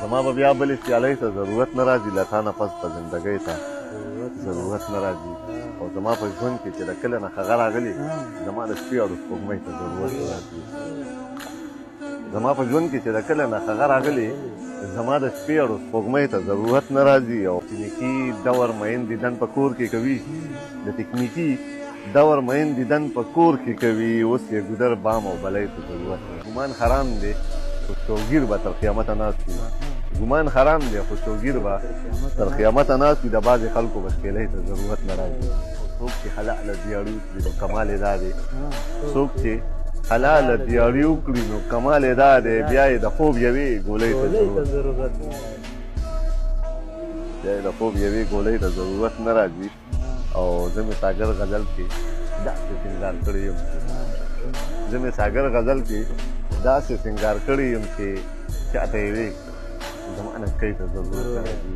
زما به بیا بلې سیالۍ ته ضرورت نه راځي له تا نه پس په زندګۍ ته ضرورت نه راځي او زما په ژوند کې چې د کله نه هغه راغلي زما د شپې او د سپوږمۍ ته ضرورت نه راځي زما په ژوند کې چې د کله نه هغه راغلي زما د شپې او د سپوږمۍ ته ضرورت نه راځي او تکنیکي دور مین دیدن په کور کې کوي د تکنیکي دور مین دیدن په کور کې کوي اوس یې ګودر بام او بلۍ ته ضرورت نه ګمان حرام دی خو شوګیر به تر قیامته ناست وي ګمان حرام دی خو شوګیر به تر قیامته ناست وي د بعضې خلکو به ښکېلۍ ته ضرورت نه راځي څوک چې حلاله دیاړي وکړي نو کمال یې دا دی څوک چې حلاله دیاړي وکړي نو کمال یې دا دی بیا یې د خوب یوې ګولۍ ته ضرورت بیا یې د خوب یوې ګولۍ ته ضرورت نه راځي او زه مې ساګر غزل کې داسې سینګار کړی یم زه مې ساګر غزل کې داسې سینګار کړی یم چې چاته یې وې زما نسکۍ ته ضرورت نه راځي